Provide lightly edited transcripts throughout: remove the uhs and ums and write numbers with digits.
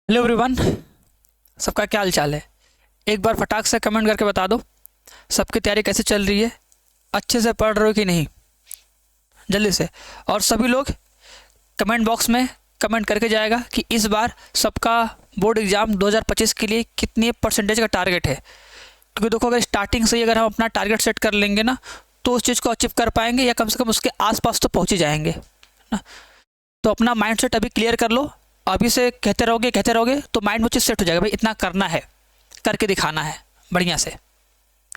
Hello everyone, सबका क्या हाल चाल है। एक बार फटाक से कमेंट करके बता दो सबकी तैयारी कैसे चल रही है, अच्छे से पढ़ रहे हो कि नहीं, जल्दी से। और सभी लोग कमेंट बॉक्स में कमेंट करके जाएगा कि इस बार सबका बोर्ड एग्ज़ाम 2025 के लिए कितनी परसेंटेज का टारगेट है। क्योंकि देखो, अगर स्टार्टिंग से ही अगर हम अपना टारगेट सेट कर लेंगे ना, तो उस चीज़ को अचीव कर पाएंगे या कम से कम उसके आसपास तो पहुँच ही जाएंगे ना। तो अपना माइंड सेट अभी क्लियर कर लो। अभी से कहते रहोगे तो माइंड में चीज़ सेट हो जाएगा, भाई इतना करना है, करके दिखाना है बढ़िया से।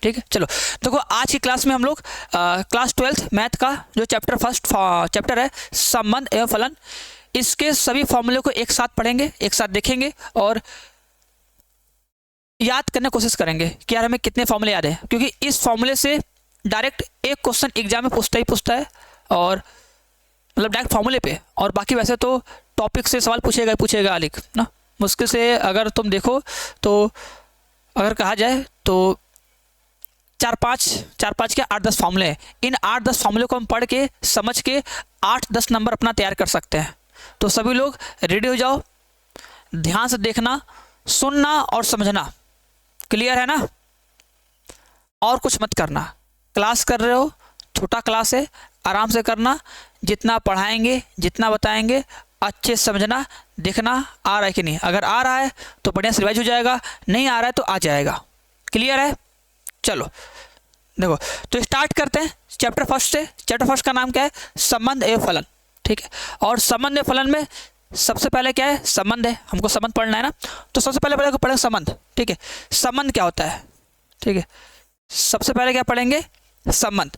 ठीक है, चलो देखो, आज की क्लास में हम लोग क्लास 12th मैथ का जो फर्स्ट चैप्टर है संबंध एवं फलन, इसके सभी फॉर्मूले को एक साथ पढ़ेंगे, एक साथ देखेंगे और याद करने की कोशिश करेंगे कि यार हमें कितने फॉर्मूले याद हैं। क्योंकि इस फॉर्मूले से डायरेक्ट एक क्वेश्चन एग्जाम में पूछता है, और मतलब डायरेक्ट फॉर्मूले पे। और बाकी वैसे तो टॉपिक से सवाल पूछेगा लिख ना। मुश्किल से अगर तुम देखो तो अगर कहा जाए तो चार पाँच के 8-10 फॉर्मूले हैं। इन 8-10 फॉर्मूले को हम पढ़ के समझ के 8-10 नंबर अपना तैयार कर सकते हैं। तो सभी लोग रेडी हो जाओ, ध्यान से देखना, सुनना और समझना। क्लियर है ना? और कुछ मत करना। क्लास कर रहे हो, छोटा क्लास है, आराम से करना। जितना पढ़ाएंगे, जितना बताएंगे, अच्छे से समझना, देखना आ रहा है कि नहीं। अगर आ रहा है तो बढ़िया से रिवाइज हो जाएगा, नहीं आ रहा है तो आ जाएगा। क्लियर है? चलो देखो, तो स्टार्ट करते हैं चैप्टर फर्स्ट से। चैप्टर फर्स्ट का नाम क्या है? संबंध एवं फलन। ठीक है, और संबंध एवं फलन में सबसे पहले क्या है? संबंध है, हमको संबंध पढ़ना है ना। तो सबसे पहले पढ़ेंगे संबंध। ठीक है, संबंध क्या होता है? ठीक है, सबसे पहले क्या पढ़ेंगे? संबंध।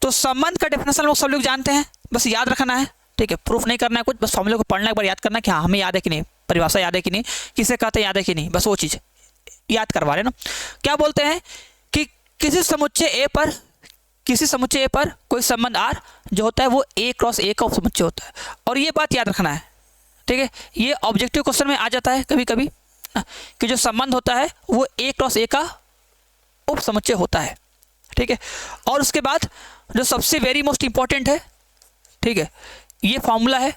तो संबंध का डेफिनेशन लोग सब लोग जानते हैं, बस याद रखना है। ठीक है, प्रूफ नहीं करना है कुछ, बस फॉर्मूले को पढ़ना है, एक बार याद करना है कि हाँ हमें याद है कि नहीं, परिभाषा याद है कि नहीं, किसे कहते हैं याद है कि नहीं, बस वो चीज़ याद करवा रहे ना। क्या बोलते हैं कि किसी समुच्चय ए पर कोई संबंध आर जो होता है वो ए क्रॉस ए का उपसमुच्चय होता है। और ये बात याद रखना है। ठीक है, ये ऑब्जेक्टिव क्वेश्चन में आ जाता है कभी कभी कि जो संबंध होता है वो ए क्रॉस ए का उपसमुच्चय होता है। ठीक है, और उसके बाद जो सबसे वेरी मोस्ट इंपॉर्टेंट है, ठीक है, ये फॉर्मूला है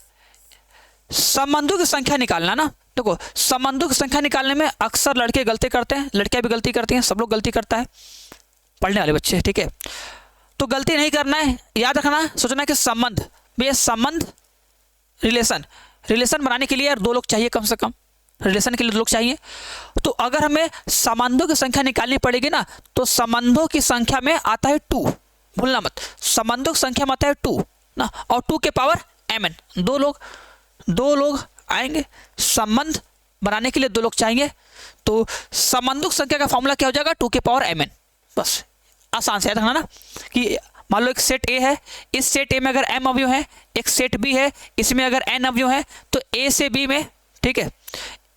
संबंधों की संख्या निकालना ना। देखो, संबंधों की संख्या निकालने में अक्सर लड़के गलती करते हैं, लड़कियां भी गलती करती हैं, सब लोग गलती करता है, पढ़ने वाले बच्चे। ठीक है, तो गलती नहीं करना है, याद रखना, सोचना कि संबंध, भैया संबंध रिलेशन बनाने के लिए यार 2 लोग चाहिए कम से कम, रिलेशन के लिए 2 लोग चाहिए। तो अगर हमें संबंधों की संख्या निकालनी पड़ेगी ना, तो संबंधों की संख्या में आता है 2, भूलना मत। संबंधों की संख्या में आता है 2 ना, और 2 के पावर mn। 2 लोग आएंगे, संबंध बनाने के लिए 2 लोग चाहिए। तो संबंधों की संख्या का फॉर्मूला क्या हो जाएगा? 2 के पावर mn। बस आसान से याद रखना ना कि मान लो एक सेट ए है, इस सेट ए में अगर m अवयव है, एक सेट बी है, इसमें अगर n अवयव है, तो ए से बी में, ठीक है,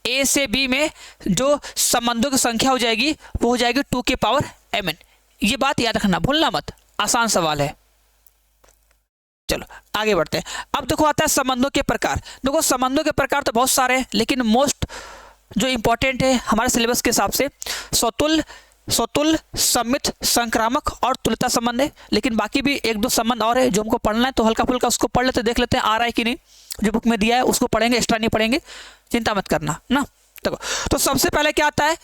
ए से बी में जो संबंधों की संख्या हो जाएगी वो हो जाएगी 2 के पावर mn। ये बात याद रखना, भूलना मत, आसान सवाल है। चलो आगे बढ़ते हैं। अब देखो आता है संबंधों के प्रकार। देखो, संबंधों के प्रकार तो बहुत सारे हैं, लेकिन मोस्ट जो इंपॉर्टेंट है हमारे सिलेबस के हिसाब से स्वतुल्य, सम्मित, संक्रामक और तुल्यता संबंध है। लेकिन बाकी भी 1-2 संबंध और है जो हमको पढ़ना है, तो हल्का फुल्का उसको पढ़ लेते, देख लेते हैं आ रहा है कि नहीं। जो बुक में दिया है उसको पढ़ेंगे, एक्स्ट्रा नहीं पढ़ेंगे, चिंता मत करना ना। देखो, तो सबसे पहले क्या आता है?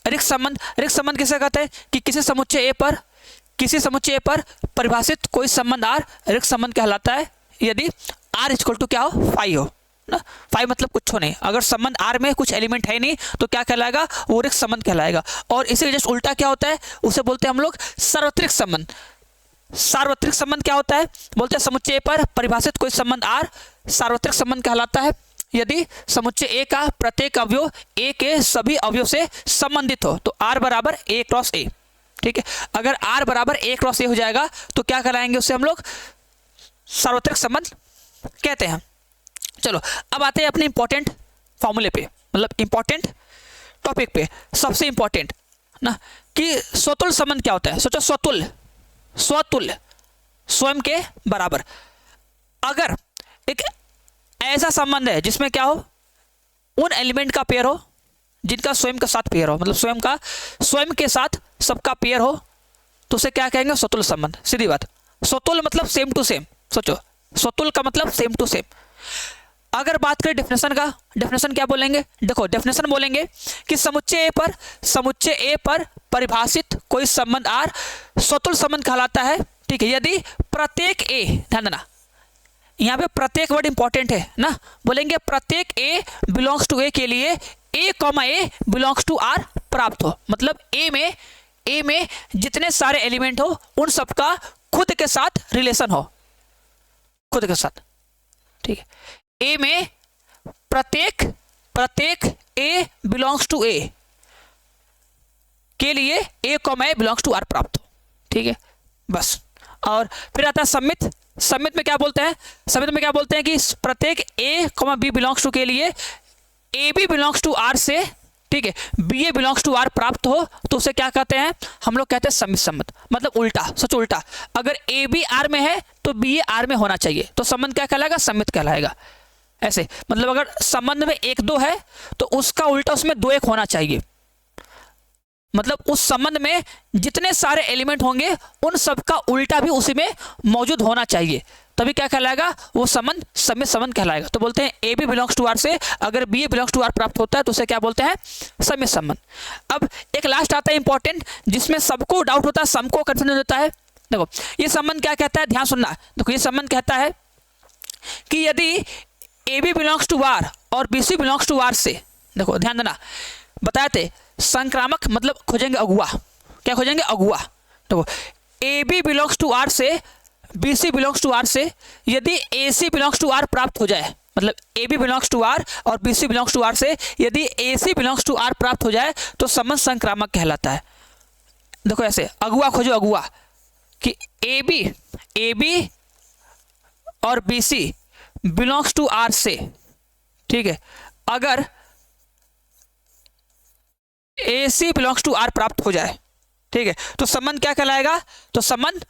रिक्त संबंध। रिक्त संबंध किसे कहते हैं? कि किसी समुच्चय ए पर परिभाषित कोई संबंध आर रिक्त संबंध कहलाता है यदि आर इक्वल टू क्या हो? 5 हो ना। 5 मतलब कुछ हो नहीं, अगर संबंध आर में कुछ एलिमेंट है नहीं तो क्या कहलाएगा? वो रिक्त संबंध कहलाएगा। और इसे जस्ट उल्टा क्या होता है? उसे बोलते हैं हम लोग सार्वत्रिक संबंध। सार्वत्रिक संबंध क्या होता है? बोलते हैं समुच्चय पर परिभाषित कोई संबंध आर सार्वत्रिक संबंध कहलाता है यदि समुच्चय ए का प्रत्येक अवयव ए के सभी अवयव से संबंधित हो। तो आर बराबर ए क्रॉस ए। ठीक है, अगर आर बराबर ए क्रॉस ए हो जाएगा तो क्या कहलाएंगे? उसे हम लोग सार्वत्रिक संबंध कहते हैं। चलो अब आते हैं अपने इंपॉर्टेंट फॉर्मूले पे, मतलब इंपॉर्टेंट टॉपिक पे, सबसे इंपॉर्टेंट ना, कि स्वतुल्य संबंध क्या होता है। सोचो, स्वतुल्य स्वयं के बराबर। अगर एक ऐसा संबंध है जिसमें क्या हो? उन एलिमेंट का पेयर हो जिनका स्वयं के साथ पेयर हो, मतलब स्वयं के साथ सबका पेयर हो, तो उसे क्या कहेंगे? स्वतुल्य संबंध। सीधी बात। स्वतुल्य मतलब सेम टू सेम। सोचो, स्वतुल्य का मतलब सेम टू सेम। अगर बात करें डेफिनेशन का, डेफिनेशन क्या बोलेंगे, देखो डेफिनेशन बोलेंगे कि समुच्चय ए पर परिभाषित कोई संबंध आर स्वतुल्य संबंध कहलाता है, ठीक है, यदि प्रत्येक ए, ध्यान देना यहाँ पे प्रत्येक वर्ड इंपॉर्टेंट है ना, बोलेंगे प्रत्येक ए बिलोंग्स टू ए के लिए ए बिलोंग्स टू आर प्राप्त हो, मतलब ए में जितने सारे एलिमेंट हो उन सबका खुद के साथ रिलेशन हो, खुद के साथ, ठीक है, ए में प्रत्येक ए बिलोंग्स टू ए के लिए ए बिलोंग्स टू आर प्राप्त हो, ठीक है, बस। और फिर आता है सम्मित में क्या बोलते हैं, सम्मित में क्या बोलते हैं कि प्रत्येक ए बी बिलोंग्स टू के लिए A B belongs to R से, ठीक है, B A belongs to R प्राप्त हो तो उसे क्या कहते हैं, हम लोग कहते हैं सम्मित, मतलब उल्टा, सच उल्टा, अगर ए बी आर में है तो बी ए आर में होना चाहिए, तो संबंध क्या कहलाएगा, सम्मित कहलाएगा। ऐसे मतलब अगर संबंध में 1 2 है तो उसका उल्टा उसमें 2 1 होना चाहिए, मतलब उस संबंध में जितने सारे एलिमेंट होंगे उन सब का उल्टा भी उसी में मौजूद होना चाहिए, तभी क्या कहलाएगा, वो संबंध सम्मित संबंध कहलाएगा। तो बोलते हैं A B belongs to R से अगर B A belongs to R प्राप्त होता है तो उसे क्या बोलते हैं, सम्मित संबंध। अब एक लास्ट आता है इंपॉर्टेंट, जिसमें सबको डाउट होता है, सबको कंफ्यूजन होता है। देखो ये संबंध क्या कहता है, ध्यान सुनना, देखो ये संबंध कहता है कि यदि A B belongs to R और B C belongs to R से, देखो ध्यान देना, बताए थे संक्रामक मतलब खोजेंगे अगुआ, क्या खोजेंगे, अगुआ। देखो A B belongs to R से B C belongs to R से यदि A C belongs to R प्राप्त हो जाए, मतलब A B belongs to R और B C belongs to R से यदि A C belongs to R प्राप्त हो जाए तो संबंध संक्रामक कहलाता है। देखो ऐसे अगुआ खोजो, अगुआ कि ए बी और B C belongs to R से, ठीक है, अगर A C belongs to R प्राप्त हो जाए, ठीक है, तो संबंध क्या कहलाएगा, तो संबंध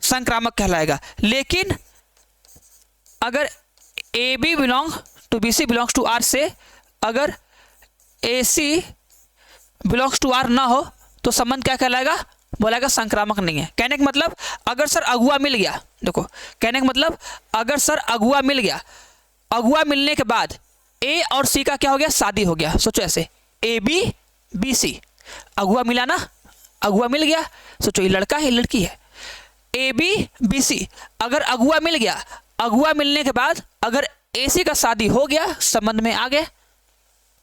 संक्रामक कहलाएगा। लेकिन अगर A B belong to B C belongs to R से अगर A C belongs to R ना हो तो संबंध क्या कहलाएगा, बोलेगा संक्रामक नहीं है। कहने का मतलब अगर सर अगुआ मिल गया, देखो कहने का मतलब अगर सर अगुआ मिल गया, अगुआ मिलने के बाद ए और सी का क्या हो गया, शादी हो गया। सोचो ऐसे ए बी बी सी, अगुआ मिला ना, अगुआ मिल गया, सोचो ये लड़का है लड़की है, ए बी बी सी, अगर अगुआ मिल गया, अगुआ मिलने के बाद अगर ए सी का शादी हो गया, संबंध में आ गए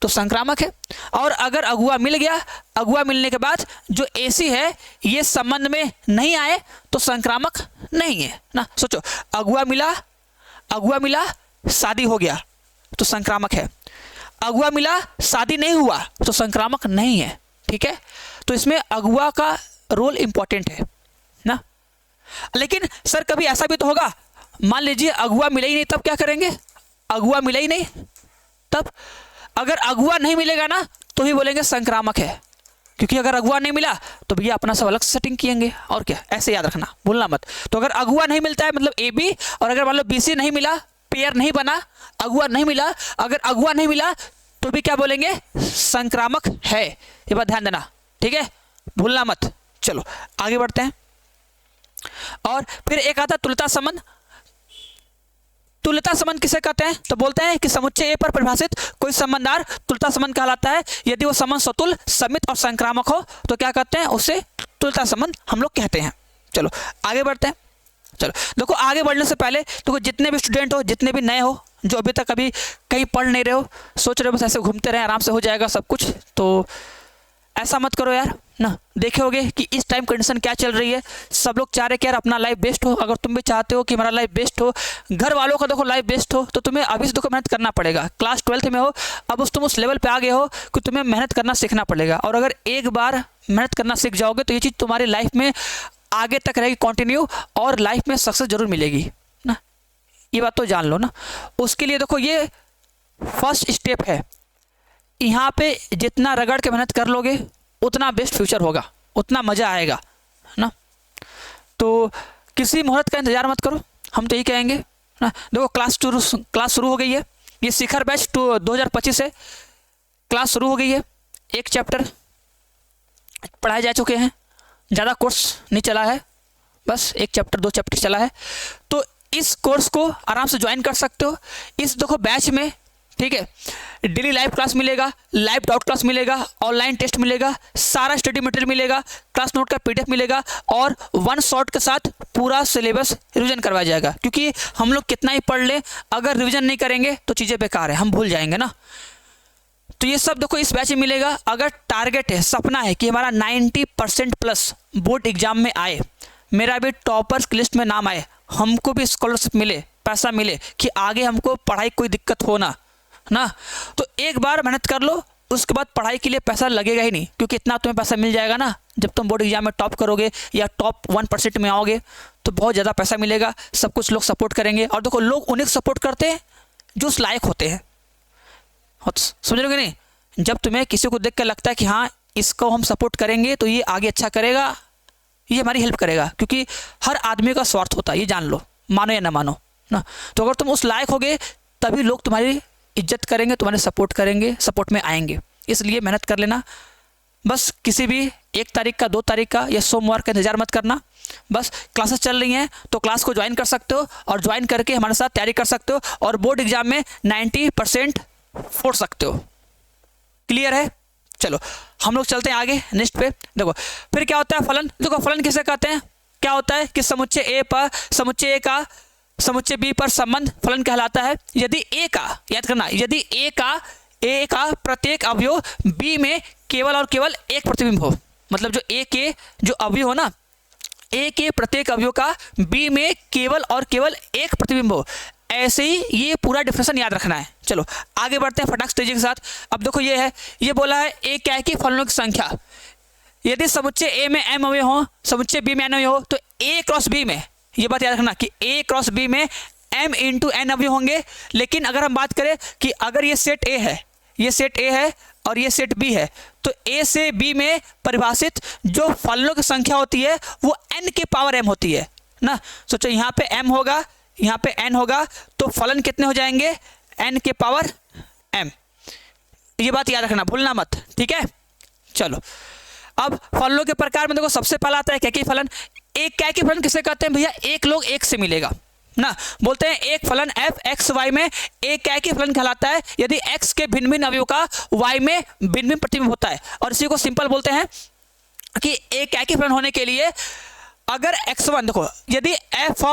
तो संक्रामक है। और अगर अगुआ मिल गया, अगुआ मिलने के बाद जो ए सी है ये संबंध में नहीं आए तो संक्रामक नहीं है ना। सोचो अगुआ मिला शादी हो गया तो संक्रामक है, अगुआ मिला शादी नहीं हुआ तो संक्रामक नहीं है, ठीक है। तो इसमें अगुआ का रोल इंपॉर्टेंट है ना। लेकिन सर कभी ऐसा भी तो होगा, मान लीजिए अगुआ मिला ही नहीं, तब क्या करेंगे, अगुआ मिला ही नहीं, तब अगर अगुआ नहीं मिलेगा ना तो ही बोलेंगे संक्रामक है, क्योंकि अगर अगुआ नहीं मिला तो भैया अपना सब अलग सेटिंग किएंगे और क्या, ऐसे याद रखना, भूलना मत। तो अगर अगुआ नहीं मिलता है मतलब ए बी, और अगर मान लो बी सी नहीं मिला, पेयर नहीं बना, अगुआ नहीं मिला, अगर अगुआ नहीं मिला तो भी क्या बोलेंगे, संक्रामक है। ये बात ध्यान देना, ठीक है, भूलना मत। चलो आगे बढ़ते हैं। और फिर एक आता तुल्यता संबंध। तुल्यता संबंध किसे कहते हैं, तो बोलते हैं कि समुच्चय ए पर परिभाषित कोई संबंधार तुल्यता संबंध कहलाता है। यदि वो संबंध स्वतुल्य, सम्मित और संक्रामक हो तो क्या कहते हैं, उसे तुल्यता संबंध हम लोग कहते हैं। चलो आगे बढ़ते हैं। चलो देखो आगे बढ़ने से पहले तो जितने भी स्टूडेंट हो, जितने भी नए हो, जो अभी तक कभी कहीं पढ़ नहीं रहे हो, सोच रहे हो बस ऐसे घूमते रहे आराम से हो जाएगा सब कुछ, तो ऐसा मत करो यार ना। देखे होगे कि इस टाइम कंडीशन क्या चल रही है, सब लोग चाह रहे कि यार अपना लाइफ बेस्ट हो। अगर तुम भी चाहते हो कि हमारा लाइफ बेस्ट हो, घर वालों का देखो लाइफ बेस्ट हो, तो तुम्हें अभी से देखो मेहनत करना पड़ेगा। क्लास 12th में हो, अब तुम उस लेवल पे आ गए हो कि तुम्हें मेहनत करना सीखना पड़ेगा। और अगर एक बार मेहनत करना सीख जाओगे तो ये चीज़ तुम्हारी लाइफ में आगे तक रहेगी कंटिन्यू, और लाइफ में सक्सेस जरूर मिलेगी ना, ये बात तो जान लो ना। उसके लिए देखो ये फर्स्ट स्टेप है, यहाँ पे जितना रगड़ के मेहनत कर लोगे उतना बेस्ट फ्यूचर होगा, उतना मज़ा आएगा ना। तो किसी मुहूर्त का इंतज़ार मत करो, हम तो यही कहेंगे ना। देखो क्लास शुरू हो गई है, ये शिखर बैच 2025 से क्लास शुरू हो गई है। एक चैप्टर पढ़ाए जा चुके हैं, ज़्यादा कोर्स नहीं चला है, बस एक चैप्टर 2 चैप्टर चला है। तो इस कोर्स को आराम से ज्वाइन कर सकते हो। इस देखो बैच में, ठीक है, डेली लाइव क्लास मिलेगा, लाइव डाउट क्लास मिलेगा, ऑनलाइन टेस्ट मिलेगा, सारा स्टडी मटेरियल मिलेगा, क्लास नोट का पीडीएफ मिलेगा और वन शॉट के साथ पूरा सिलेबस रिवीजन करवाया जाएगा। क्योंकि हम लोग कितना ही पढ़ लें, अगर रिवीजन नहीं करेंगे तो चीज़ें बेकार है, हम भूल जाएंगे ना। तो ये सब देखो इस बैच में मिलेगा। अगर टारगेट है, सपना है कि हमारा 90% प्लस बोर्ड एग्जाम में आए, मेरा भी टॉपर्स की लिस्ट में नाम आए, हमको भी स्कॉलरशिप मिले, पैसा मिले, कि आगे हमको पढ़ाई कोई दिक्कत हो ना, तो एक बार मेहनत कर लो, उसके बाद पढ़ाई के लिए पैसा लगेगा ही नहीं, क्योंकि इतना तुम्हें पैसा मिल जाएगा ना जब तुम बोर्ड एग्जाम में टॉप करोगे या टॉप 1% में आओगे तो बहुत ज़्यादा पैसा मिलेगा, सब कुछ लोग सपोर्ट करेंगे। और देखो लोग उन्हें सपोर्ट करते हैं जो उस लायक होते हैं, समझ रहे हो कि नहीं? जब तुम्हें किसी को देख कर लगता है कि हाँ इसको हम सपोर्ट करेंगे तो ये आगे अच्छा करेगा, ये हमारी हेल्प करेगा, क्योंकि हर आदमी का स्वार्थ होता है, ये जान लो, मानो या ना मानो ना। तो अगर तुम उस लायक होगे तभी लोग तुम्हारी इज्जत करेंगे, तुम्हारे सपोर्ट करेंगे, सपोर्ट में आएंगे। इसलिए मेहनत कर लेना, बस किसी भी 1 तारीख का, 2 तारीख का या सोमवार का इंतजार मत करना। बस क्लासेस चल रही हैं तो क्लास को ज्वाइन कर सकते हो और ज्वाइन करके हमारे साथ तैयारी कर सकते हो और बोर्ड एग्जाम में 90% फोड़ सकते हो। क्लियर है? चलो हम लोग चलते हैं आगे नेक्स्ट पे। देखो फिर क्या होता है फलन। देखो फलन किसे कहते हैं? क्या होता है कि समुच्चय ए पर समुच्चय ए का समुच्चय बी पर संबंध फलन कहलाता है। यदि ए का, याद करना, यदि ए का प्रत्येक अवयव बी में केवल और केवल एक प्रतिबिंब हो, मतलब जो ए के जो अवयव हो ना, ए के प्रत्येक अवयव का बी में केवल और केवल एक प्रतिबिंब हो, ऐसे ही ये पूरा डिफिनेशन याद रखना है। चलो आगे बढ़ते हैं फटाक से तेजी के साथ। अब देखो ये है, ये बोला है ए क्या है कि फलनों की संख्या, यदि समुच्चय ए में m अवयव हो, समुच्चय बी में n अवयव हो, तो a क्रॉस b में, ये बात याद रखना कि a क्रॉस b में m इंटू n अवयव होंगे। लेकिन अगर हम बात करें कि अगर ये सेट a है, ये सेट a है और ये सेट b है, तो a से b में परिभाषित जो फलनों की संख्या होती है वो n के पावर m होती है ना। सोचो यहाँ पे m होगा, यहाँ पे n होगा, तो फलन कितने हो जाएंगे? n के पावर m। ये बात याद रखना, भूलना मत, ठीक है। चलो अब फलनों के प्रकार में देखो सबसे पहला आता है कैकी फलन। एक कैकी फलन किसे कहते हैं भैया? एक लोग एक से मिलेगा ना, बोलते हैं एक फलन f x y में एक कैकी फलन कहलाता है यदि x के भिन्न भिन्न अवयव का y में भिन्न भिन्न प्रतिबिंब होता है। और इसी को सिंपल बोलते हैं कि एक कैकी फलन होने के लिए अगर x1, देखो यदि f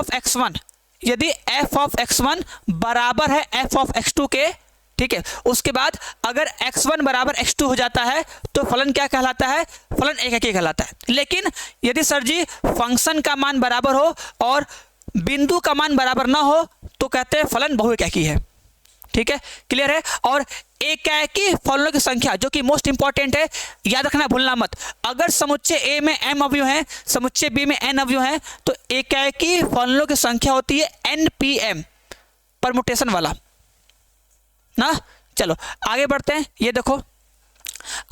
ऑफ x1 बराबर है f ऑफ x2 के, ठीक है, उसके बाद अगर x1 बराबर x2 हो जाता है तो फलन क्या कहलाता है? फलन एक कैकी कहलाता है। लेकिन यदि सर जी फंक्शन का मान बराबर हो और बिंदु का मान बराबर ना हो तो कहते हैं फलन बहुएकाकी है, ठीक है, क्लियर है। और एकाकी फलनों की संख्या जो कि मोस्ट इंपॉर्टेंट है, याद रखना, भूलना मत। अगर समुच्चय ए में m अवयव हैं, समुच्चय बी में n अवयव हैं, तो एकाकी फलनों की संख्या होती है npm, परमुटेशन वाला ना। चलो आगे बढ़ते हैं। ये देखो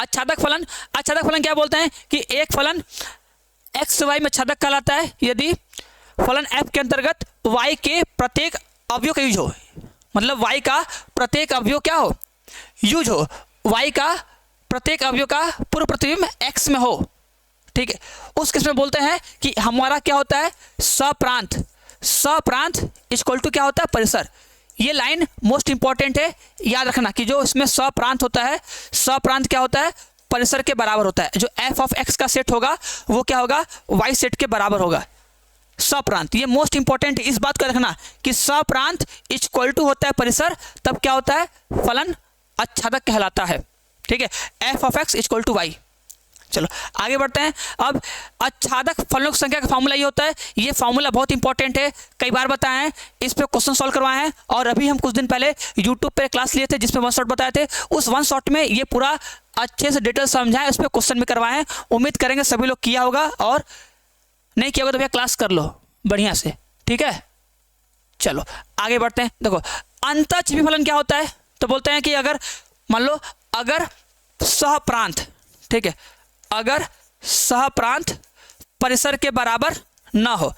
आच्छादक फलन। आच्छादक फलन क्या बोलते हैं कि एक फलन एक्स वाई में आच्छादक कहलाता है यदि फलन f के अंतर्गत y के प्रत्येक अवयव का यूज हो, मतलब y का प्रत्येक अवयव क्या हो? यूज हो, y का प्रत्येक अवयव का पूर्व प्रतिबिंब x में हो, ठीक है। उस केस में बोलते हैं कि हमारा क्या होता है? सप्रांत। सप्रांत इक्वल टू क्या होता है? परिसर। ये लाइन मोस्ट इंपॉर्टेंट है, याद रखना कि जो इसमें सप्रांत होता है, सप्रांत क्या होता है? परिसर के बराबर होता है। जो f ऑफ x का सेट होगा वो क्या होगा? y सेट के बराबर होगा। सप्रांत, ये मोस्ट इंपॉर्टेंट है, इस बात को रखना कि सप्रांत इक्वल टू होता है परिसर, तब क्या होता है? फलन आच्छादक कहलाता है, ठीक है। f of x equal to y। चलो आगे बढ़ते हैं। अब आच्छादक फलनों की संख्या का फार्मूला ये होता है, ये फार्मूला बहुत इंपॉर्टेंट है, कई बार बताए हैं, इस पे क्वेश्चन सॉल्व करवाए हैं और अभी हम कुछ दिन पहले यूट्यूब पे क्लास लिए थे जिसमें वन शॉट बताए थे। उस वन शॉट में ये पूरा अच्छे से डिटेल समझाएं, उस पर क्वेश्चन भी करवाए हैं। उम्मीद करेंगे सभी लोग किया होगा, और नहीं किया होगा तो भैया क्लास कर लो बढ़िया से, ठीक है। चलो आगे बढ़ते हैं। देखो अंतःछेदी फलन क्या होता है? तो बोलते हैं कि अगर मान लो अगर सहप्रांत, ठीक है, अगर सहप्रांत परिसर के बराबर ना हो,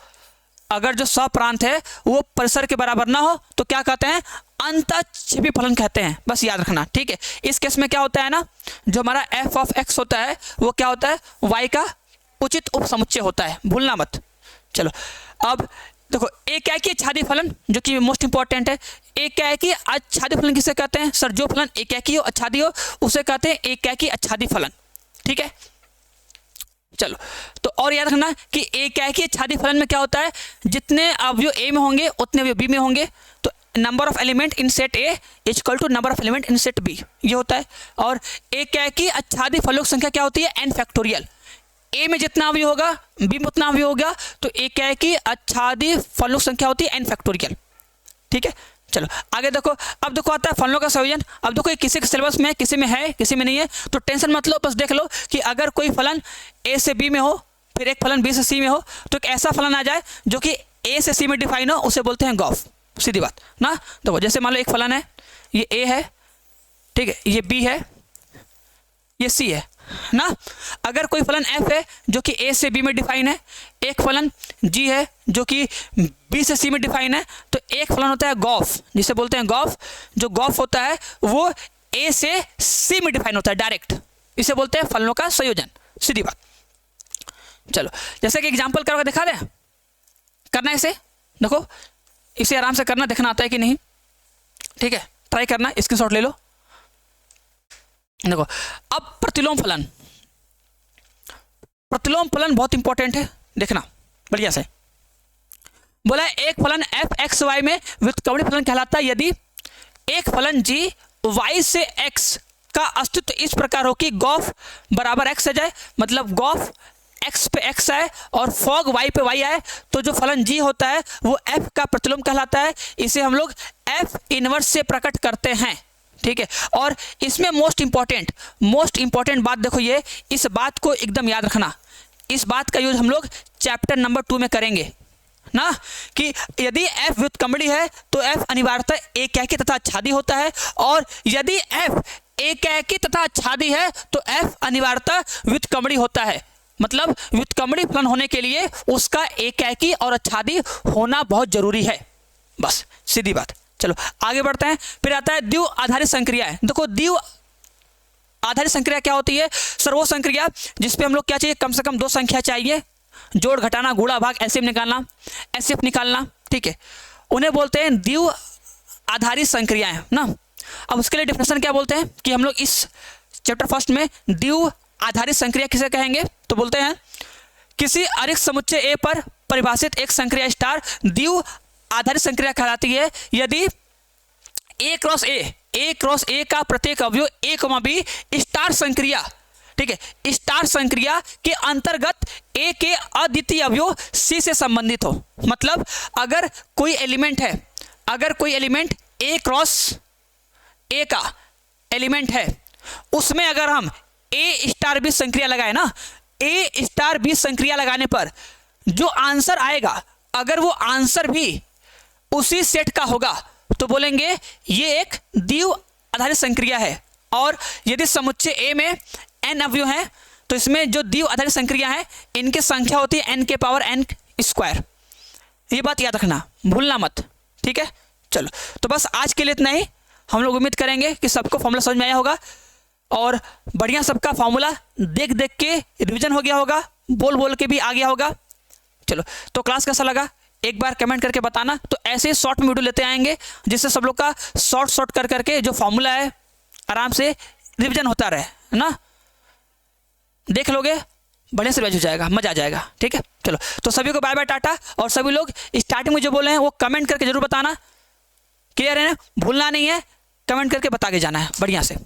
अगर जो सहप्रांत है वो परिसर के बराबर ना हो तो क्या कहते हैं? अंतःछेदी फलन कहते हैं, बस याद रखना, ठीक है। इस केस में क्या होता है ना, जो हमारा f ऑफ x होता है वो क्या होता है? y का उचित उपसमुच्चय होता है, भूलना मत। चलो अब देखो एकाकी आच्छादी फलन जो कि मोस्ट इंपॉर्टेंट है, एकाकी आच्छादी फलन किसे कहते हैं सर? जो फलन एकाकी हो आच्छादी हो उसे कहते हैं एकाकी आच्छादी फलन। ठीक है, चलो तो और याद रखना कि एकाकी आच्छादी फलन में क्या होता है, जितने अवयव ए में होंगे उतने अवयव बी में होंगे, तो number of element in set A is equal to number of element in set B, ये होता है। और एकाकी आच्छादी फलों की संख्या क्या होती है? N factorial. ए में जितना अवयव होगा बी में उतना अवयव होगा, तो एकाकी आच्छादी फलों की संख्या होती है एन फैक्टोरियल। ठीक है, चलो आगे देखो। अब देखो आता है फलनों का संयोजन। अब देखो ये किसी के सिलेबस में है, किसी में है, किसी में नहीं है, तो टेंशन मत लो, बस देख लो कि अगर कोई फलन ए से बी में हो, फिर एक फलन बी से सी में हो, तो एक ऐसा फलन आ जाए जो कि ए से सी में डिफाइन हो, उसे बोलते हैं गॉफ। सीधी बात ना। देखो जैसे मान लो एक फलन है, ये ए है, ठीक है, ये बी है, ये सी है ना। अगर कोई फलन एफ है जो कि ए से बी में डिफाइन है, एक फलन जी है जो कि बी से सी में डिफाइन है, तो एक फलन होता है गॉफ, जिसे बोलते हैं गॉफ। जो गॉफ होता है वो ए से सी में डिफाइन होता है डायरेक्ट, इसे बोलते हैं फलनों का संयोजन। सीधी बात। चलो जैसे कि एग्जांपल करके दिखा दें, करना है इसे, देखो इसे आराम से करना, देखना आता है कि नहीं। ठीक है, ट्राई करना, स्क्रीनशॉट ले लो। देखो अब प्रतिलोम फलन, प्रतिलोम फलन बहुत इंपॉर्टेंट है, देखना बढ़िया से। बोला एक फलन एफ एक्स वाई में व्युत्क्रमणीय फलन कहलाता है यदि एक फलन जी वाई से एक्स का अस्तित्व इस प्रकार हो कि गॉफ बराबर एक्स आ जाए, मतलब गॉफ एक्स पे एक्स आए और फॉग वाई पे वाई आए, तो जो फलन जी होता है वो एफ का प्रतिलोम कहलाता है। इसे हम लोग एफ इनवर्स से प्रकट करते हैं। ठीक है, और इसमें मोस्ट इंपॉर्टेंट बात देखो, ये इस बात को एकदम याद रखना, इस बात का यूज हम लोग चैप्टर नंबर 2 में करेंगे ना, कि यदि एफ व्युत्क्रमणीय है तो एफ अनिवार्यतः एकाकी तथा आच्छादी होता है, और यदि एफ एकाकी तथा आच्छादी है तो एफ अनिवार्यतः व्युत्क्रमणीय होता है। मतलब व्युत्क्रमणीय फलन होने के लिए उसका एकाकी और आच्छादी होना बहुत जरूरी है, बस सीधी बात। चलो आगे बढ़ते हैं। फिर आता है द्विव आधारित संक्रियाएं। देखो द्विव आधारित संक्रिया क्या होती है सर? वो संक्रिया जिसपे हम लोग क्या चाहिए, कम से कम 2 संख्या चाहिए, जोड़ घटाना गुणा भाग एलसीएम निकालना, एचसीएफ निकालना। ठीक है, उन्हें बोलते हैं द्विव आधारित संक्रियाएं ना। अब उसके लिए डिफिनेशन क्या बोलते हैं कि हम लोग इस चैप्टर फर्स्ट में द्विव आधारित संक्रिया किसे कहेंगे, तो बोलते हैं किसी अरिक्त समुच्चय ए पर परिभाषित एक संक्रिया स्टार द्विव आधारित संक्रिया कहलाती है यदि ए क्रॉस ए का प्रत्येक अवयव ए कॉमा बी स्टार संक्रिया, ठीक है, स्टार संक्रिया के अंतर्गत ए के अद्वितीय अवयव सी से संबंधित हो। मतलब अगर कोई एलिमेंट है, अगर कोई एलिमेंट ए क्रॉस ए का एलिमेंट है, उसमें अगर हम ए स्टार बी संक्रिया लगाए ना, ए स्टार बी संक्रिया लगाने पर जो आंसर आएगा, अगर वो आंसर भी उसी सेट का होगा तो बोलेंगे ये एक द्विव आधारित संक्रिया है। और यदि समुच्चय ए में n अवयव हैं तो इसमें जो द्विव आधारित संक्रिया है इनकी संख्या होती है n के पावर n स्क्वायर। ये बात याद रखना, भूलना मत। ठीक है, चलो तो बस आज के लिए इतना ही। हम लोग उम्मीद करेंगे कि सबको फॉर्मूला समझ में आया होगा और बढ़िया सबका फॉर्मूला देख देख के रिवीजन हो गया होगा, बोल बोल के भी आ गया होगा। चलो तो क्लास कैसा लगा एक बार कमेंट करके बताना। तो ऐसे ही शॉर्ट में वीडियो लेते आएंगे जिससे सब लोग का शॉर्ट कर करके जो फॉर्मूला है आराम से रिवीजन होता रहे ना। देख लोगे बढ़िया से रिवाइज हो जाएगा, मजा आ जाएगा। ठीक है, चलो तो सभी को बाय बाय टाटा। और सभी लोग स्टार्टिंग में जो बोले हैं वो कमेंट करके जरूर बताना, क्लियर है ना, भूलना नहीं है, कमेंट करके बता के जाना है बढ़िया से।